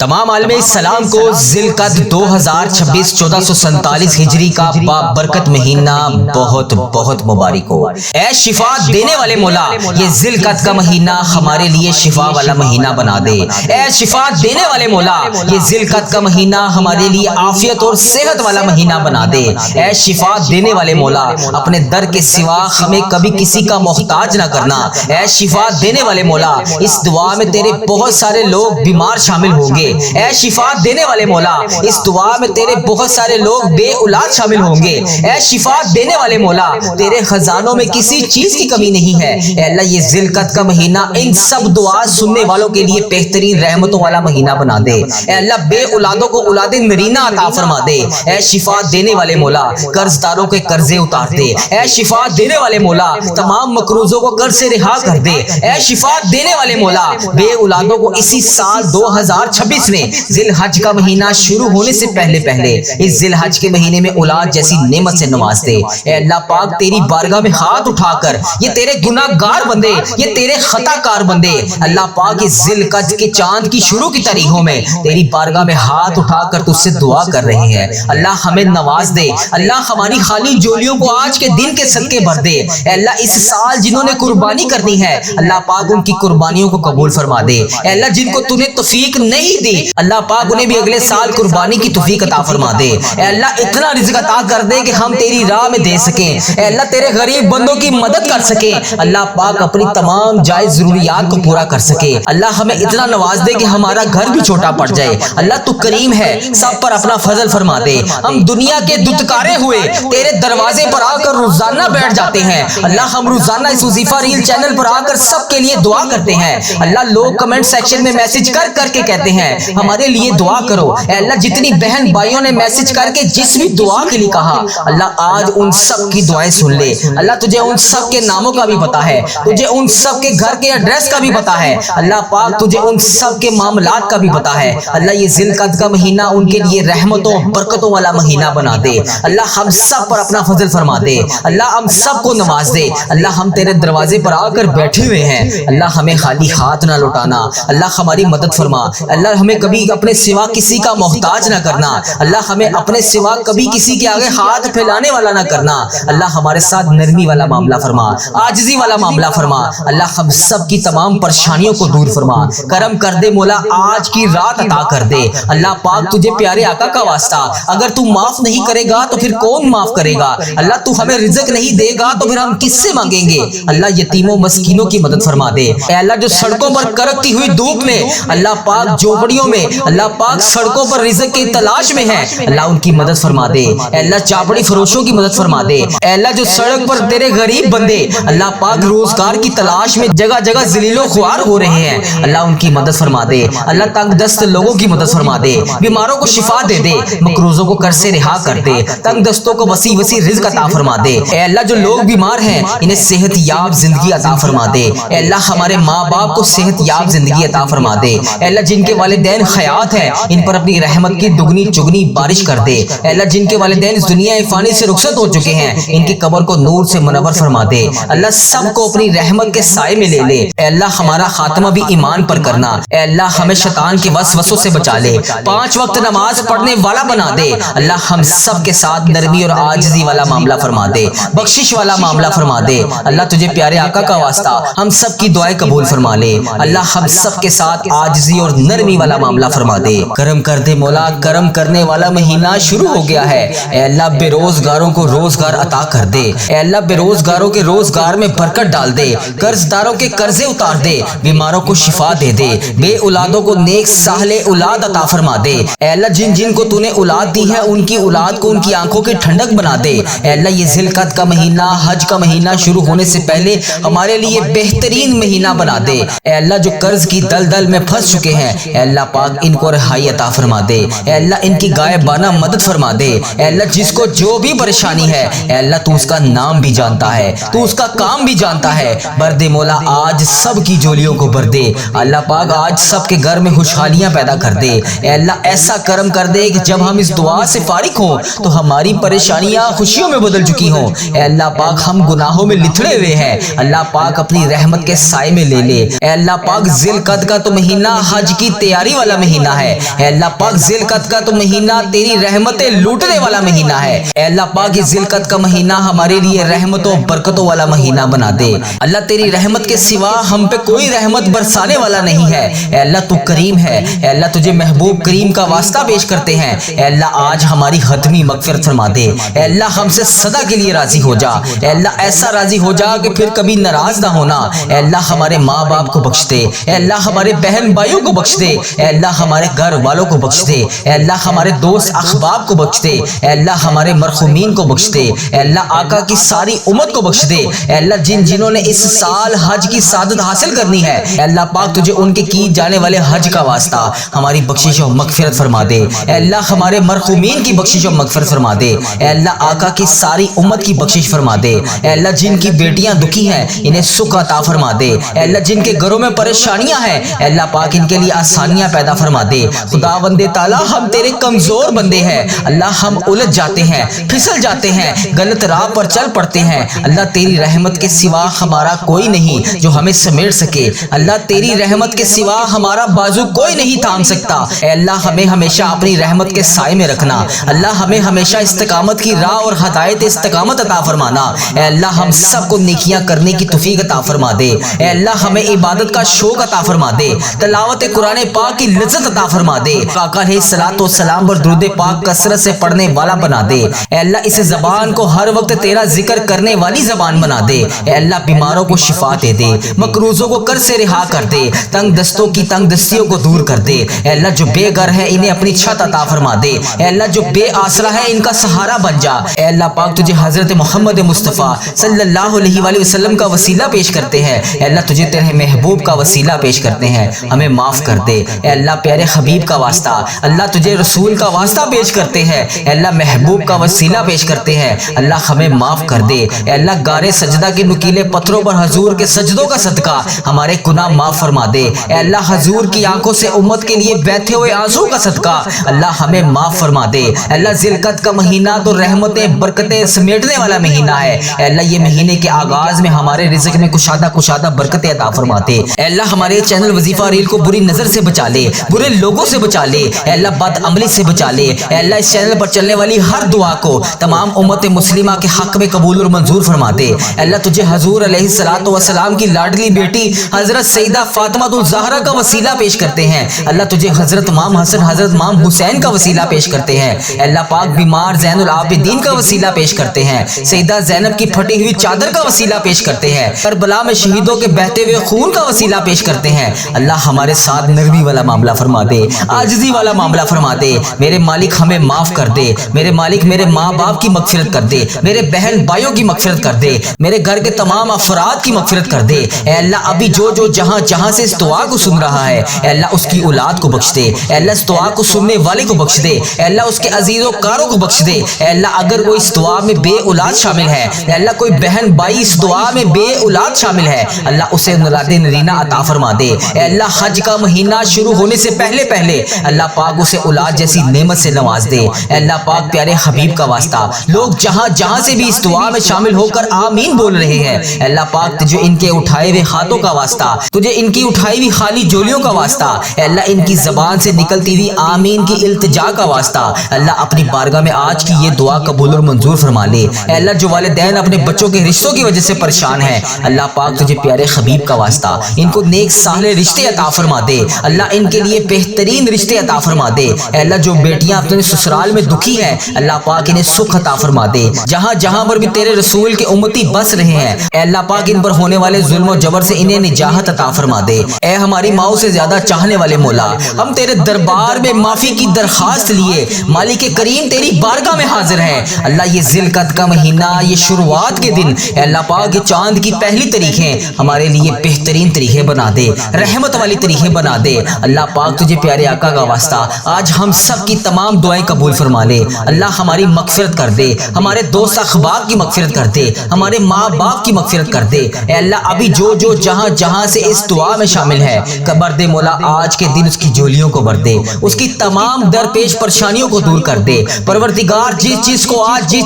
تمام عالم اسلام کو ذی-القعدہ 2026 1447 ہجری کا بابرکت مہینہ بہت بہت مبارک ہو۔ اے شفا دینے والے مولا، یہ ذی-القعدہ کا مہینہ ہمارے لیے شفا والا مہینہ بنا دے۔ اے شفا دینے والے مولا، یہ ذی-القعدہ کا مہینہ ہمارے لیے عافیت اور صحت والا مہینہ بنا دے۔ اے شفا دینے والے مولا، اپنے در کے سوا ہمیں کبھی کسی کا محتاج نہ کرنا۔ اے شفا دینے والے مولا، اس دعا میں تیرے بہت سارے لوگ بیمار شامل ہوں گے۔ اے شفا دینے والے مولا، اس دعا میں تیرے بہت سارے لوگ بے اولاد شامل ہوں گے۔ اے شفا دینے والے مولا، تیرے خزانوں میں کسی چیز کی کمی نہیں ہے۔ اے اللہ، یہ ذی-القعدہ کا مہینہ ان سب دعا سننے والوں کے لیے بہترین رحمتوں والا مہینہ بنا دے۔ اے اللہ، بے اولادوں کو اولاد نرینہ عطا فرما دے۔ اے شفا دینے والے مولا، قرض داروں کے قرضے اتار دے۔ اے شفا دینے والے مولا، تمام مقروضوں کو قرض سے رہا کر دے۔ اے شفا دینے والے مولا، بے اولادوں کو اسی سال 2026 میں ذی الحج کا مہینہ شروع ہونے سے پہلے اس ذی الحج کے مہینے میں اولاد جیسی نعمت سے نواز دے۔ اے اللہ پاک، تیری بارگاہ میں ہاتھ اٹھا کر یہ تیرے گناہ گار بندے، یہ تیرے خطا کار بندے اللہ پاک اس ذی القعدہ کے چاند کی شروع کی تاریخوں میں تیری بارگاہ میں ہاتھ اٹھا کر تجھ سے دعا کر رہے ہیں۔ اللہ ہمیں نواز دے۔ اللہ ہماری خالی جولیوں کو آج کے دن کے صدقے بھر دے۔ اے اللہ، اس سال جنہوں نے قربانی کرنی ہے اللہ پاک ان کی قربانیوں کو قبول فرما دے۔ اے اللہ، جن کو تو نے توفیق نہیں دی اللہ پاک انہیں بھی اگلے سال قربانی کی توفیق عطا فرما دے۔ اے اللہ، اتنا رزق عطا کر دے کہ ہم تیری راہ میں دے سکیں۔ اے اللہ، تیرے غریب بندوں کی مدد کر سکیں۔ اللہ پاک اپنی تمام جائز ضروریات کو پورا کر سکے۔ اللہ ہمیں اتنا نواز دے کہ ہمارا گھر بھی چھوٹا پڑ جائے۔ اللہ تو کریم ہے، سب پر اپنا فضل فرما دے۔ ہم دنیا کے دتکارے ہوئے تیرے دروازے پر آ کر روزانہ بیٹھ جاتے ہیں۔ اللہ ہم روزانہ اس وظیفہ ریل چینل پر آ کر سب کے لیے دعا کرتے ہیں۔ اللہ لوگ کمنٹ سیکشن میں میسج کر کے کہتے ہیں ہمارے لیے دعا کرو۔ اے اللہ، جتنی بہن بھائیوں نے میسج کر کے جس بھی دعا کے لیے کہا اللہ آج ان سب کی دعائیں سن لے۔ اللہ تجھے ان سب کے ناموں کا بھی پتا ہے، تجھے ان سب کے گھر کے ایڈریس کا بھی پتا ہے۔ اللہ پاک تجھے ان سب کے معاملات کا بھی پتا ہے۔ اللہ یہ ذی-القعدہ کا مہینہ ان کے لیے رحمتوں برکتوں والا مہینہ بنا دے۔ اللہ ہم سب پر اپنا فضل فرما دے۔ اللہ ہم سب کو نواز دے۔ اللہ ہم تیرے دروازے پر آ کر بیٹھے ہوئے ہیں۔ اللہ ہمیں خالی ہاتھ نہ لوٹانا۔ اللہ ہماری مدد فرما۔ اللہ ہمیں کبھی اپنے سوا کسی کا محتاج نہ کرنا۔ اللہ ہمیں اپنے سوا کبھی کسی کے آگے ہاتھ پھیلانے والا نہ کرنا۔ اللہ ہمارے ساتھ نرمی والا معاملہ فرما، عاجزی والا معاملہ فرما۔ اللہ ہم سب کی تمام پریشانیوں کو دور فرما۔ کرم کر دے مولا، آج کی رات عطا کر دے۔ اللہ پاک تجھے پیارے آقا کا واسطہ، اگر تو معاف نہیں کرے گا تو پھر کون معاف کرے گا؟ اللہ تو ہمیں رزق نہیں دے گا تو پھر ہم کس سے مانگیں گے؟ اللہ یتیموں مسکینوں کی مدد فرما دے۔ اے اللہ جو سڑکوں پر کڑکتی ہوئی دھوپ میں اللہ پاک جھوپڑیوں میں اللہ پاک سڑکوں پر رزق کی تلاش میں ہیں اللہ ان کی مدد فرما دے۔ اے اللہ چاپڑی فروشوں کی مدد فرما دے۔ اے اللہ جو سڑک پر تیرے غریب بندے اللہ پاک روزگار کی تلاش میں جگہ جگہ ذلیل و خوار ہو رہے ہیں اللہ ان کی مدد فرما دے۔ اللہ تنگ دست لوگوں کی مدد فرما دے، بیماروں کو شفا دے دے، مقروضوں کو قرض سے رہا کر دے، تنگ دستوں کو وسیع رزق عطا فرما دے۔ اے اللہ جو لوگ بیمار ہیں انہیں صحت یاب زندگی عطا فرما دے۔ اے اللہ ہمارے ماں باپ کو صحت یاب زندگی عطا فرما دے۔ اے اللہ جن کے والدین حیات ہیں ان پر اپنی رحمت کی دگنی چگنی بارش کر دے۔ اے اللہ جن کے والدین اس دنیا فانی سے رخصت ہو چکے ہیں ان کی قبر کو نور سے منور فرما دے۔ اللہ سب کو اپنی رحمت کے سائے میں لے لے۔ اے اللہ ہمارا خاتمہ بھی ایمان پر کرنا۔ اے اللہ ہمیں شیطان کے وسوسوں سے بچا لے، 5 وقت نماز پڑھنے والا بنا دے۔ اللہ ہم سب کے ساتھ نرمی اور عاجزی والا معاملہ فرما دے، بخشش والا معاملہ فرما دے۔ اللہ تجھے پیارے آقا کا واسطہ ہم سب کی دعائیں قبول فرما لے۔ اللہ ہم سب کے ساتھ عاجزی اور نرمی والا معاملہ فرما دے۔ کرم کر دے مولا، کرم کرنے والا مہینہ شروع ہو گیا ہے۔ اے اللہ بے روزگاروں کو روزگار عطا کر دے۔ اے اللہ بے روزگاروں کے روزگار میں برکت ڈال دے، قرض داروں کے قرضے اتار دے، بیماروں کو شفا دے دے، بے اولادوں کو نیک صالح اولاد عطا فرما دے۔ اے اللہ جن جن کو تو نے اولاد دی ہے ان کی اولاد کو ان کی آنکھوں کی ٹھنڈک بنا دے۔ اے اللہ یہ ذی-القعدہ کا مہینہ حج کا مہینہ شروع ہونے سے پہلے ہمارے لیے بہترین مہینہ بنا دے۔ اے اللہ جو قرض کی دلدل میں پھنس چکے ہیں اے اللہ پاک ان کو رہائی عطا فرما دے۔ اے اللہ ان کی غائبانہ مدد فرما دے۔ اے اللہ جس کو جو بھی پریشانی ہے اے اللہ تو اس کا نام بھی جانتا ہے، تو اس کا کام بھی جانتا ہے۔ بر دے مولا آج سب کی جولیوں کو بھر دے۔ اللہ پاک آج سب کے گھر میں خوشحالیاں پیدا کر دے۔ اے اللہ ایسا کرم کر دے کہ جب ہم اس دعا سے فارغ ہوں تو ہماری پریشانیاں خوشیوں میں بدل چکی ہوں۔ اے اللہ پاک ہم گناہوں میں لتھڑے ہوئے ہیں اللہ پاک اپنی رحمت کے سائے میں لے لے۔ اے اللہ پاک ذی-القعدہ کا تو مہینہ حج کی تیاری تیاری والا مہینہ ہے۔ اے اللہ پاک ذی القعدہ کا تو مہینہ تیری رحمتیں لوٹنے والا مہینہ ہے۔ اے اللہ پاک یہ ذی القعدہ کا مہینہ ہمارے لیے رحمتوں برکتوں والا مہینہ بنا دے۔ اللہ تیری رحمت کے سوا ہم پہ کوئی رحمت برسانے والا نہیں ہے۔ اے اللہ تو کریم ہے۔ اے اللہ تجھے محبوب کریم کا واسطہ پیش کرتے ہیں۔ اے اللہ آج ہماری حتمی مغفرت فرما دے۔ اے اللہ ہم سے صدا کے لیے راضی ہو جا۔ اے اللہ ایسا راضی ہو جا کہ پھر کبھی ناراض نہ ہونا۔ اے اللہ ہمارے ماں باپ کو بخش دے۔ اے اللہ ہمارے بہن بھائیوں کو بخش دے۔ اے اللہ ہمارے گھر والوں کو بخش دے۔ اے اللہ ہمارے دوست احباب کو بخش دے۔ اے اللہ ہمارے مرحومین کو بخش دے۔ اے اللہ آقا کی ساری امت کو بخش دے۔ اے اللہ جنہوں نے اس سال حج کی سعادت حاصل کرنی ہے، اے اللہ پاک تجھے ان کے کی جانے والے حج کا واسطہ ہماری بخشش و مغفرت فرما دے۔ اے اللہ ہمارے مرحومین کی بخشش و مغفرت فرما دے۔ اے اللہ آقا کی ساری امت کی بخشش فرما دے۔ اے اللہ جن کی بیٹیاں دکھی ہیں انہیں سکھ عطا فرما دے۔ اے اللہ جن کے گھروں میں پریشانیاں ہیں، اے اللہ پاک ان کے لیے آسانیاں پیدا فرما دے۔ خداوند تعالی ہم تیرے کمزور بندے ہیں، اللہ ہم الجھ جاتے ہیں، پھسل جاتے ہیں، غلط راہ پر چل پڑتے ہیں۔ اللہ تیری رحمت کے سوا ہمارا کوئی نہیں جو ہمیں سمیٹ سکے۔ اللہ تیری رحمت کے سوا ہمارا بازو کوئی نہیں تھام سکتا۔ اے اللہ ہمیں ہمیشہ اپنی رحمت کے سائے میں رکھنا۔ اللہ ہمیں ہمیشہ استقامت کی راہ اور ہدایت استقامت عطا فرمانا۔ اے اللہ ہم سب کو نیکیاں کرنے کی توفیق عطا فرما دے۔ اے اللہ ہمیں عبادت کا شوق عطا فرما دے، تلاوت قرآن پاک کی لذت عطا فرما دے۔ آقا علیہ الصلوۃ والسلام پر درود پاک کثرت سے پڑھنے والا بنا دے۔ اے اللہ اس زبان کو ہر وقت تیرا ذکر کرنے والی زبان بنا دے۔ اے اللہ بیماروں کو شفا دے دے، مقروضوں کو قرض سے رہا کر دے، تنگ دستوں کی تنگ دستیوں کو دور کر دے۔ اے اللہ جو بے گھر ہے انہیں اپنی چھت عطا فرما دے۔ اے اللہ جو بے آسرا ہے ان کا سہارا بن جا۔ اے اللہ پاک تجھے حضرت محمد مصطفیٰ صلی اللہ علیہ وآلہ وسلم کا وسیلہ پیش کرتے ہیں۔ اے اللہ تجھے تیرے محبوب کا وسیلہ پیش کرتے ہیں، ہمیں معاف کر دے۔ اے اللہ پیارے حبیب کا واسطہ، اللہ تجھے رسول کا واسطہ پیش کرتے ہیں۔ اے اللہ محبوب کا وسیلہ پیش کرتے ہیں، اللہ ہمیں معاف کر دے۔ اے اللہ گارے سجدہ کے نکیلے پتھروں پر حضور کے سجدوں کا صدقہ ہمارے گناہ معاف فرما دے۔ اے اللہ حضور کی آنکھوں سے امت کے لیے بہتے ہوئے آنسو کا صدقہ اللہ ہمیں معاف فرما دے۔ اے اللہ ذی القعدہ کا مہینہ تو رحمتیں برکتیں سمیٹنے والا مہینہ ہے۔ اے اللہ یہ مہینے کے آغاز میں ہمارے رزق میں کشادہ برکتیں عطا فرما دے۔ اے اللہ ہمارے چینل وظیفہ ریل کو بری نظر سے بچا لے، برے لوگوں سے بچا لے، اے اللہ بد عملی سے بچا لے۔ اے اللہ اس چینل پر چلنے والی ہر دعا کو تمام امت مسلمہ کے حق میں قبول اور منظور فرما دے۔ اے اللہ تجھے حضور علیہ الصلوۃ والسلام کی لاڈلی بیٹی حضرت سیدہ فاطمہ الزہرا کا وسیلہ پیش کرتے ہیں۔ اللہ تجھے حضرت امام حسن حضرت امام حسین کا وسیلہ پیش کرتے ہیں۔ اے اللہ پاک بیمار زین العابدین کا وسیلہ پیش کرتے ہیں، سیدہ زینب کی پھٹی ہوئی چادر کا وسیلہ پیش کرتے ہیں، کربلا میں شہیدوں کے بہتے ہوئے خون کا وسیلہ پیش کرتے ہیں۔ اللہ ہمارے ساتھ نرمی والا معاملہ فرما دے، عاجزی والا معاملہ فرما دے۔ میرے مالک ہمیں معاف کر دے، میرے مالک میرے ماں باپ کی مغفرت کر دے، میرے بہن بھائیوں کی مغفرت کر دے، میرے گھر کے تمام افراد کی مغفرت کر دے۔ اے اللہ ابھی جو جہاں سے اس دعا کو سن رہا ہے، اے اللہ اس کی اولاد کو بخش دے، اے اللہ اس دعا کو سننے والے کو بخش دے، اے اللہ اس کے عزیز و کاروں کو بخش دے۔ اے اللہ اگر کوئی اس دعا میں بے اولاد شامل ہے، اے اللہ کوئی بہن بھائی اس دعا میں بے اولاد شامل ہے، اللہ اسے اولاد نرینہ عطا فرما دے۔ اے اللہ حج کا مہینہ شروع ہونے سے پہلے اللہ پاک اسے اولاد جیسی نعمت سے نواز دے۔ اے اللہ پاک پیارے حبیب کا واسطہ لوگ جہاں سے بھی اس دعا میں شامل ہو کر آمین بول رہے ہیں، اے اللہ پاک تجھے ان کے اٹھائے ہوئے ہاتھوں کا واسطہ، تجھے ان کی اٹھائی ہوئی خالی جولیوں کا واسطہ، اے اللہ ان کی زبان سے نکلتی ہوئی آمین کی التجا کا واسطہ، اللہ اپنی بارگاہ میں آج کی یہ دعا قبول اور منظور فرما لے۔ اے اللہ جو والدین اپنے بچوں کے رشتوں کی وجہ سے پریشان ہیں، اللہ پاک تجھے پیارے حبیب کا واسطہ ان کو نیک صالح رشتے عطا فرما دے، اللہ ان کے لیے بہترین رشتے عطا فرما دے۔ اے اللہ جو بیٹیاں اپنے سسرال میں دکھی ہیں، اللہ پاک انہیں سکھ عطا فرما دے۔ جہاں پر بھی تیرے رسول کے امتی بس رہے ہیں، اے اللہ پاک ان پر ہونے والے ظلم و جبر سے انہیں نجات عطا فرما دے۔ اے ہماری ماؤں سے زیادہ چاہنے والے مولا، ہم تیرے دربار میں معافی کی درخواست لیے مالک کریم تیری بارگاہ میں حاضر ہیں۔ اللہ یہ ذی القعدہ کا مہینہ، یہ شروعات کے دن، اے اللہ پاک یہ چاند کی پہلی تاریخیں ہمارے لیے بہترین تاریخیں بنا دے، رحمت والی تاریخیں بنا دے۔ اللہ پاک تجھے پیارے آقا کا واسطہ آج ہم سب کی تمام دعائیں قبول فرما لے۔ اللہ ہماری مغفرت کر دے، ہمارے دوست احباب کی مغفرت کر دے، ہمارے ماں باپ کی مغفرت کر دے۔ اے اللہ ابھی جو جہاں سے اس دعا میں شامل ہے، قبر دے مولا آج کے دن اس کی جولیوں کو بھر دے، اس کی تمام درپیش پریشانیوں کو دور کر دے۔ پروردگار جس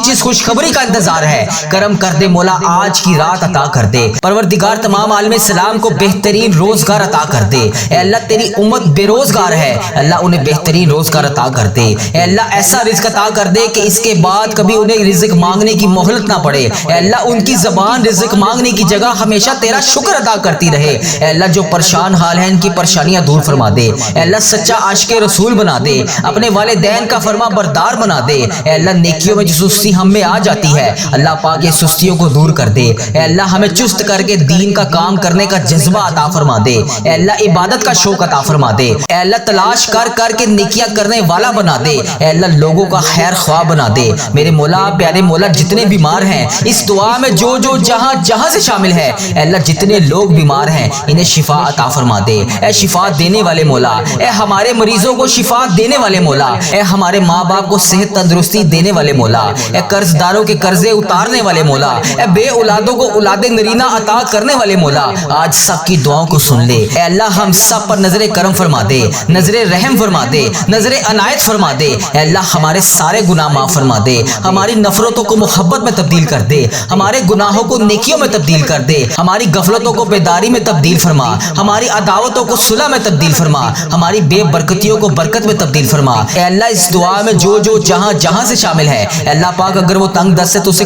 چیز خوشخبری کا انتظار ہے، کرم کر دے مولا، آج کی رات عطا کر دے۔ پروردگار تمام عالم اسلام کو بہترین روزگار عطا کر دے۔ اے اللہ تیری امت بے روزگار ہے، اللہ انہیں بہترین روزگار عطا کر دے۔ اے اللہ ایسا رزق عطا کر دے کہ اس کے بعد کبھی انہیں رزق مانگنے کی مہلت نہ پڑے۔ اے اللہ ان کی زبان رزق مانگنے کی جگہ ہمیشہ تیرا شکر ادا کرتی رہے۔ اے اللہ جو پریشان حال ہیں ان کی پریشانیاں دور فرما دے۔ اے اللہ سچا عاشق رسول بنا دے، اپنے والدین کا فرما بردار بنا دے۔ اے اللہ نیکیوں میں جو سستی ہم میں آ جاتی ہے، اللہ پاک یہ سستیوں کو دور کر دے۔ اے اللہ ہمیں چست کر کے دین کا کام کرنے کا جذبہ عطا فرما دے۔ اے اللہ عبادت کا شوق عطا فرما دے۔ اے اللہ تلاش کر کر کے نیکیاں کرنے والا بنا دے۔ اے اللہ لوگوں کا خیر خواہ بنا دے۔ میرے مولا پیارے مولا جتنے بیمار ہیں اس دعا میں جو جہاں جہاں سے شامل ہے، اے اللہ جتنے لوگ بیمار ہیں انہیں شفا عطا فرما دے۔ اے شفا دینے والے مولا، اے ہمارے مریضوں کو شفا دینے والے مولا، اے ہمارے ماں باپ کو صحت تندرستی دینے والے مولا، اے قرض داروں کے قرضے اتارنے والے مولا، اے بے اولادوں کو اولاد نرینہ عطا کرنے والے مولا، آج سب کی دعاؤں کو سن لے۔ اے اللہ ہم سب پر نظر کرم فرما دے، نظر رحم فرما دے، نظر عنایت فرما دے۔ اے اللہ ہمارے سارے گناہ معاف فرما دے، ہماری نفرتوں کو محبت میں تبدیل کر دے، ہمارے گناہوں کو نیکیوں میں تبدیل کر دے، ہماری غفلتوں کو بیداری میں تبدیل فرما، ہماری عداوتوں کو صلح میں تبدیل فرما، ہماری بے برکتیوں کو برکت میں تبدیل فرما۔ اے اللہ اس دعا میں جو جہاں جہاں سے شامل ہے، اے اللہ پاک اگر وہ تنگ دست ہے تو اسے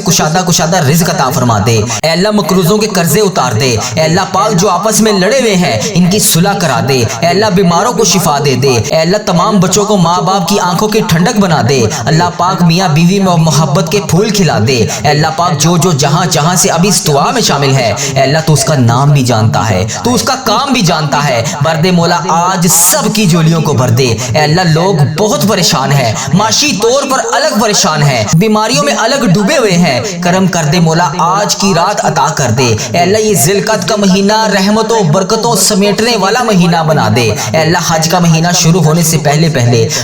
کشادہ رزق عطا فرما دے۔ اے اللہ مقروضوں کے قرضے اتار دے۔ اے اللہ پاک جو آپس میں لڑے ہوئے ہیں ان کی صلح کرا دے۔ اے اللہ بیماروں کو شفا دے دے۔ اے اللہ تمام بچوں کو ماں باپ کی آنکھوں کی ٹھنڈک بنا دے۔ اللہ پاک میاں بیوی میں محبت کے پھول کھلا دے۔ اے اللہ پاک جو جہاں جہاں سے ابھی اس دعا میں شامل ہے، اے اللہ تو اس کا نام بھی جانتا ہے، تو اس کا کام بھی جانتا ہے۔ بھر دے مولا آج سب کی جولیوں کو بھر دے۔ اے اللہ لوگ بہت پریشان ہیں، معاشی طور پر الگ پریشان ہیں، بیماریوں میں الگ ڈوبے ہوئے ہیں، کرم کر دے مولا آج کی رات عطا کر دے۔ اے اللہ یہ ذی القعدہ کا مہینہ رحمتوں برکتوں سمیٹنے والا مہینہ بنا دے۔ اے اللہ حج کا مہینہ شروع ہونے سے پہلے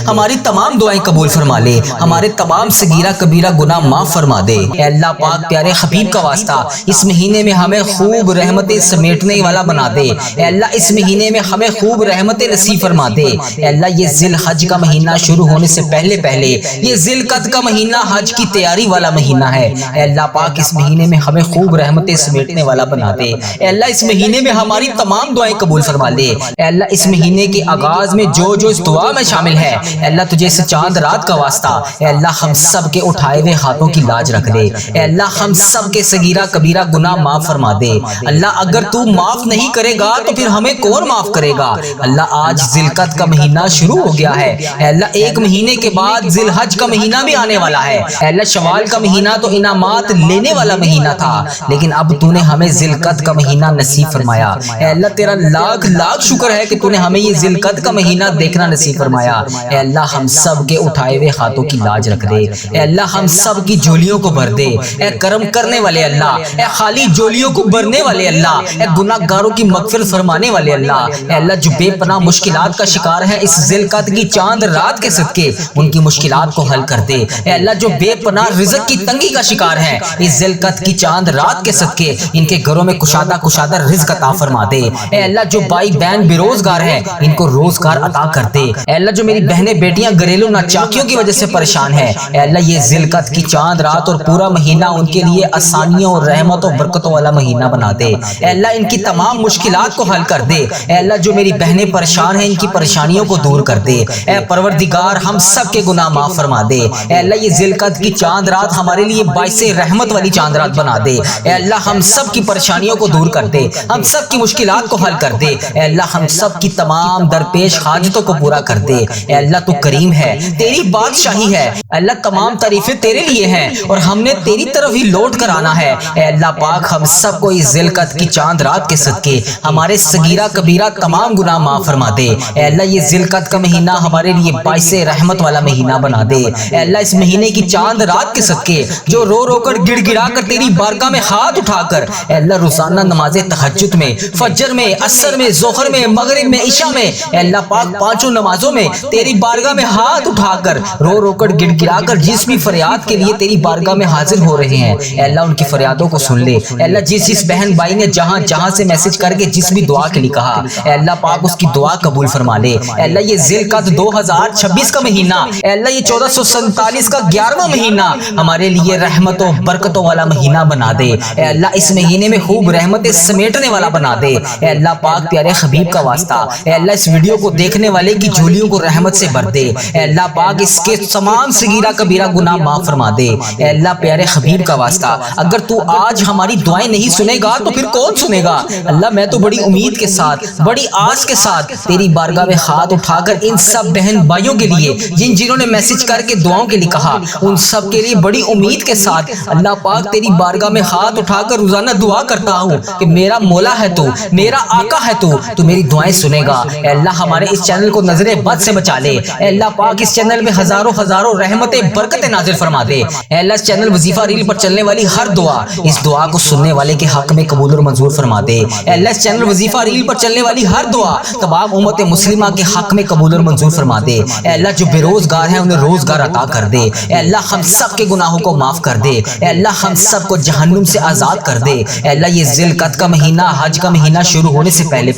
ہماری تمام دعائیں قبول فرما لے، ہمارے تمام صغیرہ کبیرہ گناہ معاف فرما دے۔ اے اللہ پاک پیارے حبیب کا واسطہ اس مہینے میں ہمیں خوب رحمتیں سمیٹنے والا بنا دے۔ اے اللہ اس مہینے میں ہمیں خوب رحمتیں نصیب فرما دے۔ اے اللہ یہ ذی الحج کا مہینہ شروع ہونے سے پہلے یہ ذی القعدہ کا مہینہ حج کی تیاری والا مہینہ ہے۔ اے اللہ پاک اس مہینے میں ہمیں خوب رحمتیں سمیٹنے والا بنا دے۔ اے اللہ اس مہینے میں ہماری تمام دعائیں قبول فرما لے۔ اے اللہ اس مہینے کے آغاز میں جو اس دعا میں شامل ہے، اے اللہ تجھے اس چاند رات کا واسطہ، اے اللہ ہم سب کے اٹھائے ہوئے ہاتھوں کی لاج رکھ دے۔ اے اللہ ہم سب کے صغیرہ کبیرہ گناہ معاف فرما دے۔ اللہ اگر تو معاف نہیں کرے گا تو پھر ہمیں کون معاف کرے گا؟ اللہ آج ذی القعدہ کا مہینہ شروع ہو گیا ہے۔ اے اللہ ایک مہینے کے بعد ذی الحج کا مہینہ بھی آنے والا ہے۔ اے اللہ شوال کا مہینہ تو انعامات لینے والا مہینہ تھا، لیکن اب تو نے ہمیں ذی القعدہ کا مہینہ نصیب فرمایا۔ اے اللہ تیرا لاکھ لاکھ شکر ہے کہ تو نے ہمیں یہ ذی القعدہ کا مہینہ دیکھنا نصیب فرمایا۔ اے اللہ ہم سب کے اٹھائے ہوئے ہاتھوں کی لاج رکھ دے۔ اے اللہ ہم سب کی جولیوں کو بھر دے۔ اے کرم کرنے والے اللہ، اے خالی جولیوں کو بھرنے والے اللہ، اے گناہ گاروں کی مغفرت فرمانے والے اللہ، اے اللہ جو بے پناہ مشکلات کا شکار ہے اس ذی القعدہ کی چاند رات کے صدقے ان کی مشکلات کو حل کر دے۔ اے اللہ جو بے پناہ رزق کی تنگی کا شکار ہے اس ذی القعدہ کی چاند رات کے صدقے ان کے گھروں میں کشادہ رزق عطا فرما دے۔ اے اللہ جو بھائی بہن بے روزگار ہیں ان کو روزگار عطا کر دے۔ اے اللہ جو میری بہنیں بیٹیاں گھریلو ناچاکیوں کی وجہ سے پریشان ہیں، اے اللہ یہ ذی القعدہ کی چاند رات اور پورا مہینہ ان کے لیے آسانیوں اور رحمت اور برکتوں والا مہینہ بنا دے۔ اے اللہ ان کی تمام مشکلات کو حل کر دے۔ اے اللہ جو میری بہنیں پریشان ہیں ان کی پریشانیوں کو دور کر دے۔ اے پروردگار ہم سب کے گناہ معاف فرما دے۔ اے اللہ یہ ذی القعدہ کی چاند رات ہمارے لیے باعث رحمت والی چاند رات بنا دے۔ اے اللہ ہم سب کی پریشانیوں کو دور کر دے، ہم سب کی مشکلات کو حل کر دے۔ اے اللہ ہم سب کی تمام درپیش حاجتوں کو پورا کر دے۔ اے اللہ تو کریم ہے، تیری بادشاہی ہے، اللہ تمام تعریفیں تیرے لیے ہیں اور ہم نے تیری طرف ہی لوٹ کر آنا ہے۔ اے اللہ پاک ہم سب کو اس ذی القعدہ کی چاند رات کے صدقے ہمارے صغیرہ کبیرہ تمام گناہ معاف فرما دے۔ اے اللہ یہ ذی القعدہ کا مہینہ ہمارے لیے باعث رحمت والا مہینہ بنا دے۔ اے اللہ اس مہینے کی چاند رات کے صدقے جو رو کر گڑ گڑا کر تیری بارگاہ میں ہاتھ اٹھا کر، اے اللہ روزانہ نماز تہجد میں، فجر میں، عصر میں، ظہر میں، مغرب میں، عشاء میں، اے اللہ پاک پانچوں نمازوں میں تیری بارگاہ میں ہاتھ اٹھا کر رو کر گڑ گڑا کر جس بھی فریاد کے لیے تیری بارگاہ میں حاضر ہو رہے ہیں، اے اللہ ان کی فریادوں کو سن لے۔ اے اللہ جس بہن بھائی نے جہاں سے میسج کر کے جس بھی دعا کے لیے کہا، اے اللہ پاک اس کی دعا قبول فرما لے۔ اے اللہ یہ ذی القعدہ 2026 کا مہینہ، اے اللہ یہ 1447 کا 11واں مہینہ ہمارے لیے رحمتوں برکتوں والا مہینہ بنا دے۔ اے اللہ اس مہینے میں خوب رحمتیں سمیٹنے والا بنا دے۔ اے اللہ پاک پیارے حبیب کا واسطہ، اے اللہ اس ویڈیو کو دیکھنے والے کی جھولیوں کو رحمت سے بھر دے، اے اللہ پاک اس کے تمام صغیرہ کبیرہ گناہ معاف فرما دے، اے اللہ پیارے حبیب کا واسطہ اگر تو آج ہماری دعائیں نہیں سنے گا تو پھر کون سنے گا؟ اللہ میں تو بڑی امید کے ساتھ، بڑی آس کے ساتھ تیری بارگاہ میں ہاتھ اٹھا کر ان سب بہن بھائیوں کے لیے جنہوں نے میسج کر کے دعاؤں کے لیے کہا، ان سب کے لیے بڑی امید کے ساتھ اللہ پاک تیری بارگاہ میں ہاتھ اٹھا کر روزانہ دعا کرتا ہوں کہ میرا مولا ہے تو، میرا آقا ہے تو میری دعائیں سنے گا۔ اے اللہ ہمارے اس چینل کو نظر بد سے بچا لے، اے اللہ پاک اس چینل میں ہزاروں ہزاروں رحمتیں برکتیں نازل فرما دے، اے اللہ اس چینل وظیفہ ریل پر چلنے والی ہر دعا اس دعا کو سننے والے کے حق میں قبول اور منظور فرما دے، اے اللہ اس چینل وظیفہ ریل پر چلنے والی ہر دعا تمام امت مسلمہ کے حق میں قبول اور منظور فرما دے، اے اللہ جو بے روزگار ہیں انہیں روزگار عطا کر دے، اے اللہ ہم سب کے گناہوں کو معاف کر دے، اے اللہ ہم سب کو جہنم سے آزاد کر دے، اے اللہ یہ ذی القعدہ کا مہینہ حج کا مہینہ شروع ہونے سے پہلے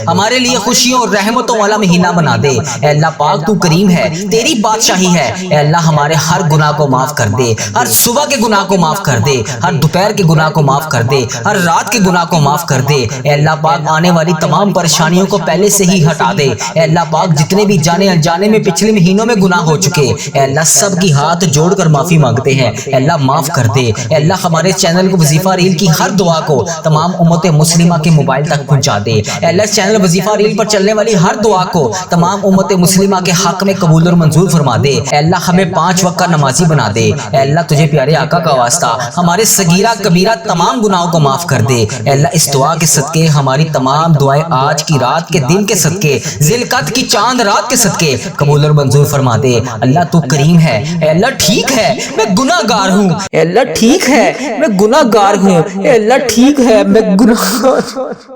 ہمارے لیے خوشیوں اور رحمتوں والا مہینہ بنا دے، اے اللہ پاک تو کریم ہے، تیری بادشاہی ہے، اے اللہ ہمارے ہر گناہ کو معاف کر دے، ہر صبح کے گناہ کو معاف کر دے، ہر دوپہر کے گناہ کو معاف کر دے، ہر رات کے گناہ کو معاف کر دے، اے اللہ پاک آنے والی تمام پریشانیوں کو پہلے سے ہی ہٹا دے، اے اللہ پاک جتنے بھی جانے انجانے میں پچھلے مہینوں میں گناہ ہو چکے اے اللہ سب کی ہاتھ جوڑ کر معافی مانگتے ہیں، اے اللہ معاف کر دے، اے اللہ ہمارے چینل کو وظیفہ ریل کی ہر دعا کو تمام امت مسلمہ کے موبائل تک پہنچا دے، اے اللہ اس چینل وظیفہ ریل پر چلنے والی ہر دعا کو تمام امت مسلمہ کے حق میں قبول اور منظور فرما دے، اے اللہ ہمیں 5 وقت کا نمازی بنا دے، اے اللہ تجھے پیارے آقا کا واسطہ ہمارے صغیرہ کبیرہ تمام گناہوں کو معاف کر دے، اے اللہ اس دعا کے صدقے ہماری تمام دعائیں آج کی رات کے دن کے صدقے ذی القعدہ کی چاند رات کے صدقے قبول اور منظور فرما دے، اللہ تو کریم ہے، اے اللہ ٹھیک ہے میں گناہ گار ہوں، اے اللہ ٹھیک ہے میں گناہ گار ہوں، اے اللہ ٹھیک ہے میں گناہ گار ہوں،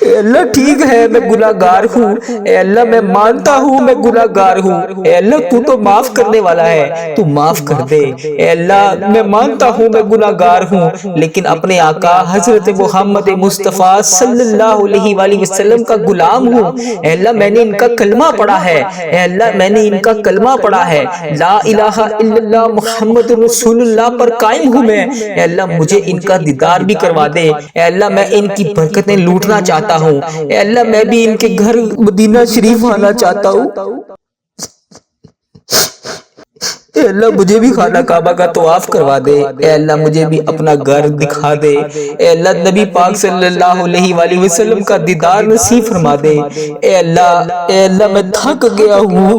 اے اللہ ٹھیک ہے میں گناہ گار ہوں، اے اللہ میں مانتا ہوں میں گناہ گار ہوں، اے اللہ تو معاف کرنے والا ہے، تو معاف کر دے، اے اللہ میں مانتا ہوں میں گناہ گار ہوں لیکن اپنے آقا حضرت محمد مصطفیٰ صلی اللہ علیہ وآلہ وسلم کا غلام ہوں، اے اللہ میں نے ان کا کلمہ پڑھا ہے، اے اللہ میں نے ان کا کلمہ پڑھا ہے، لا الہ الا اللہ محمد رسول اللہ پر قائم ہوں میں، اے اللہ مجھے ان کا دیدار بھی کروا دے، اے اللہ میں ان کی برکتیں لوٹنا چاہتا ہوں، اے اللہ میں بھی ان کے گھر مدینہ شریف آنا چاہتا ہوں، اے اللہ مجھے بھی خانہ کعبہ کا طواف کروا دے، اے اللہ مجھے بھی اپنا گھر دکھا دے، اے اللہ نبی پاک صلی اللہ علیہ وآلہ وسلم کا دیدار نصیب فرما دے، اے اللہ میں تھک گیا ہوں،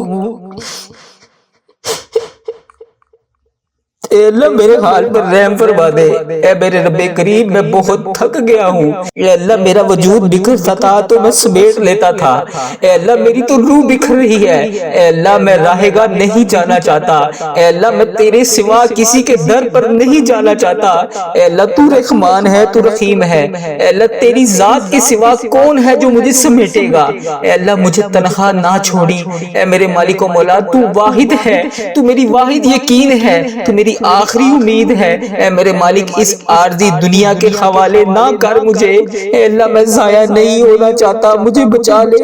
اے اللہ میرے حال پر رحم فرما دے، اے میرے رب کریم میں بہت تھک گیا ہوں، اے اللہ میرا وجود بکھرتا تھا تو میں سمیٹ لیتا تھا، اے اللہ میری تو روح بکھر رہی ہے، اے اللہ میں راہ گاہ نہیں جانا چاہتا، اے اللہ میں تیرے سوا کسی کے در پر نہیں جانا چاہتا، اے اللہ تو رحمان ہے تو رحیم ہے، اے اللہ تیری ذات کے سوا کون ہے جو مجھے سمیٹے گا، اے اللہ مجھے تنہا نہ چھوڑی، اے میرے مالک و مولا تو واحد ہے، تو میری واحد یقین ہے، تو میری آخری امید ہے، اے میرے مالک اس عارضی دنیا کے حوالے نہ کر مجھے، اے اللہ میں ضائع نہیں ہونا چاہتا، مجھے بچا لے،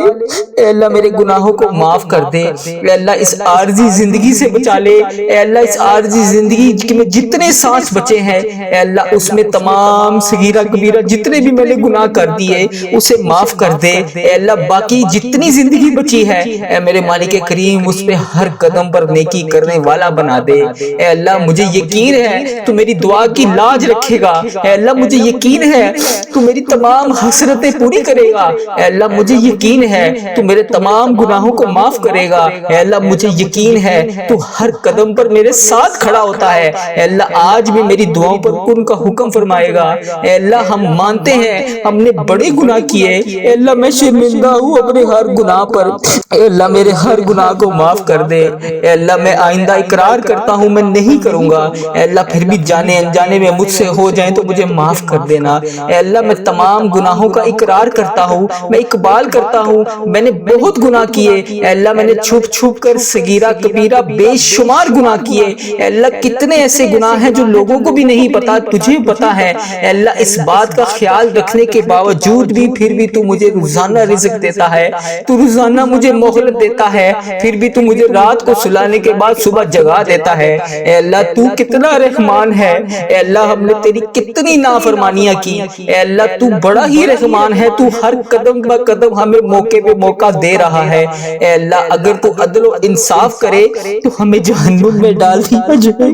اے اللہ میرے گناہوں کو معاف کر دے، اے اللہ اس عارضی زندگی سے بچا لے، اے اللہ اس عارضی زندگی میں جتنے سانس بچے ہیں اے اللہ اس میں تمام صغیرہ کبیرہ جتنے بھی میں نے گناہ کر دیے اسے معاف کر دے، اے اللہ باقی جتنی زندگی بچی ہے اے میرے مالک کریم اس پہ ہر قدم پر نیکی کرنے والا بنا دے، اے اللہ مجھے یقین ہے تو میری دعا کی لاج رکھے گا، اے اللہ مجھے یقین ہے تو میری تمام حسرتیں پوری کرے گا، اے اللہ مجھے یقین ہے تو میرے تمام گناہوں کو معاف کرے گا، اے اللہ مجھے یقین ہے تو ہر قدم پر میرے ساتھ کھڑا ہوتا ہے، اے اللہ آج بھی میری دعاؤں پر کن کا حکم فرمائے گا، اے اللہ ہم مانتے ہیں ہم نے بڑے گناہ کیے، اے اللہ میں شرمندہ ہوں اپنے ہر گناہ پر، اے اللہ میرے ہر گناہ کو معاف کر دے، اے اللہ میں آئندہ اقرار کرتا ہوں میں نہیں کروں گا، اے اللہ پھر بھی جانے انجانے میں مجھ سے ہو جائیں تو مجھے معاف کر دینا، اے اللہ میں تمام گناہوں کا اقرار کرتا ہوں، میں اقبال کرتا ہوں میں نے بہت گناہ کیے، اے اللہ میں نے چھپ چھپ کر صغیرہ کبیرہ بے شمار گناہ کیے، اے اللہ کتنے ایسے گناہ ہیں جو لوگوں کو بھی نہیں پتا تجھے پتا ہے، اے اللہ اس بات کا خیال رکھنے کے باوجود بھی پھر بھی تو مجھے روزانہ رزق دیتا ہے، تو روزانہ مجھے مہلت دیتا ہے، پھر بھی تو مجھے رات کو سلانے کے بعد صبح جگا دیتا ہے، اے اللہ تو کتنا رحمان ہے۔ اے اللہ ہم نے تیری کتنی نافرمانیاں کی، اے اللہ تو بڑا ہی رحمان ہے، تو ہر قدم با قدم ہمیں موقع پہ موقع دے رہا ہے۔ اے اللہ اگر تو عدل و انصاف کرے تو ہمیں جہنم میں ڈال دیا جائے۔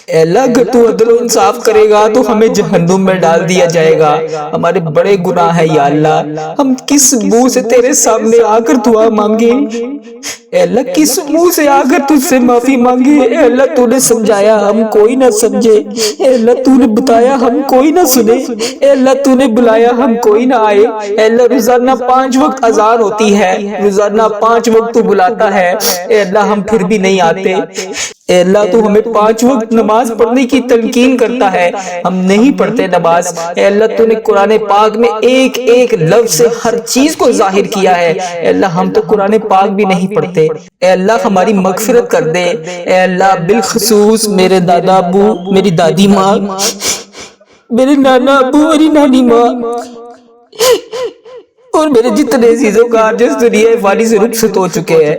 اے اللہ اگر تو عدل و انصاف کرے گا تو ہمیں جہنم میں ڈال دیا جائے گا۔ ہمارے بڑے گناہ ہیں یا اللہ، ہم کس منہ سے تیرے سامنے آ کر دعا مانگے؟ اے اللہ کس منہ سے آ کر تجھ سے معافی مانگے؟ اے اللہ تو نے سمجھایا ہم کوئی نہ سمجھے، اے اللہ تو نے بتایا ہم کوئی نہ سنے، اے اللہ تو نے بلایا ہم کوئی نہ آئے۔ اے اللہ روزانہ 5 وقت اذان ہوتی ہے، روزانہ 5 وقت تو بلاتا ہے، اے اللہ ہم پھر بھی نہیں آتے۔ اے اللہ تو ہمیں 5 وقت نماز پڑھنے کی تلقین کرتا ہے، ہم نہیں پڑھتے نماز۔ اے اللہ تو نے قرآن پاک میں ایک ایک لفظ سے ہر چیز کو ظاہر کیا ہے، اے اللہ ہم تو قرآن پاک بھی نہیں پڑھتے۔ اے اللہ ہماری مغفرت کر دے۔ اے اللہ بالخصوص میرے دادا ابو، میری دادی ماں، میرے نانا ابو، میری نانی ماں اور میرے جتنے عزیزوں کا جس دنیا فانی سے رخصت ہو چکے ہیں،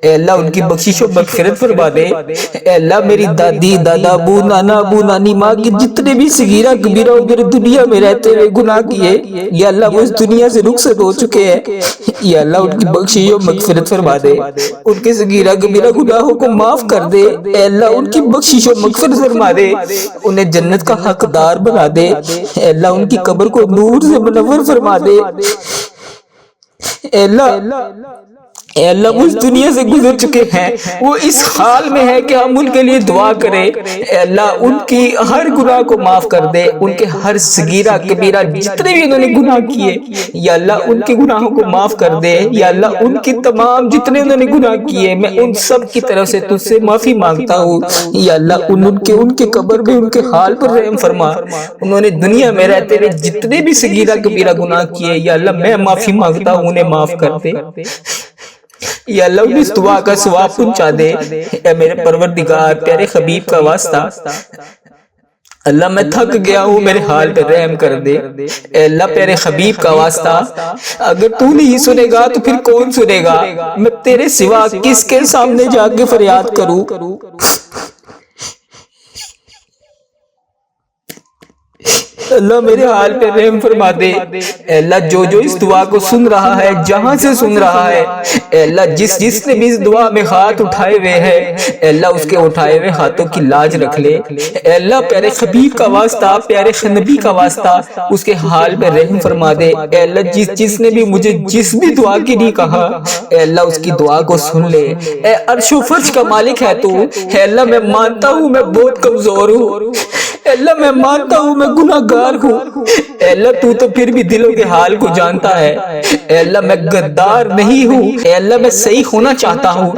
اے اللہ ان کی بخشش و مغفرت فرما دے۔ اے اللہ میری دادی، دادا ابو، نانا ابو، نانی ماں کے جتنے بھی صغیرہ کبیرہ میرے دنیا میں رہتے ہوئے گناہ کیے، یا اللہ وہ اس دنیا سے رخصت ہو چکے ہیں، یا اللہ ان کی بخشش و مغفرت فرما دے، ان کے صغیرہ کبیرہ گناہوں کو معاف کر دے۔ اے اللہ ان کی بخشش و مغفرت فرما دے، انہیں جنت کا حقدار بنا دے۔ اے اللہ ان کی قبر کو نور سے منور فرما دے۔ اے اللہ وہ اس دنیا سے گزر چکے ہیں، وہ اس حال میں ہے کہ ہم ان کے لیے دعا کریں۔ اے اللہ ان کی ہر گناہ کو معاف کر دے، ان کے ہر صغیرہ کبیرہ جتنے بھی انہوں نے گناہ کیے، یا اللہ ان کے گناہوں کو معاف کر دے۔ یا اللہ ان کی تمام جتنے انہوں نے گناہ کیے میں ان سب کی طرف سے تجھ سے معافی مانگتا ہوں۔ یا اللہ ان کے قبر میں ان کے حال پر رحم فرما۔ انہوں نے دنیا میں رہتے ہوئے جتنے بھی صغیرہ کبیرہ گناہ کیے، یا اللہ میں معافی مانگتا ہوں، انہیں معاف کر دے۔ یا اللہ انہیں اس دعا کا ثواب پہنچا دے۔ اے میرے پروردگار پیارے حبیب کا واسطہ، اللہ میں تھک گیا ہوں، میرے حال پہ رحم کر دے۔ اے اللہ پیارے حبیب کا واسطہ، اگر تو نہیں سنے گا تو پھر کون سنے گا؟ میں تیرے سوا کس کے سامنے جا کے فریاد کروں؟ اللہ میرے حال پہ رحم فرما دے۔ اے اللہ جو جو اس دعا کو سن رہا ہے، جہاں سے سن رہا ہے، اے اللہ جس نے بھی اس دعا میں ہاتھ اٹھائے ہوئے ہیں، اے اللہ اس کے اٹھائے ہوئے ہاتھوں کی لاج رکھ لے۔ اے اللہ پیارے حبیب کا واسطہ، پیارے نبی کا واسطہ، اس کے حال پہ رحم فرما دے۔ اے اللہ جس نے بھی مجھے جس بھی دعا کے لیے کہا، اے اللہ اس کی دعا کو سن لے۔ اے عرش و فرش کا مالک ہے تو، اے اللہ میں مانتا ہوں میں بہت کمزور ہوں، اے اللہ میں مانتا ہوں میں گناہ گار ہوں، اے اللہ تو پھر بھی دلوں کے حال کو جانتا ہے۔ اے اللہ میں غدار نہیں ہوں، اے اللہ میں صحیح ہونا چاہتا ہوں،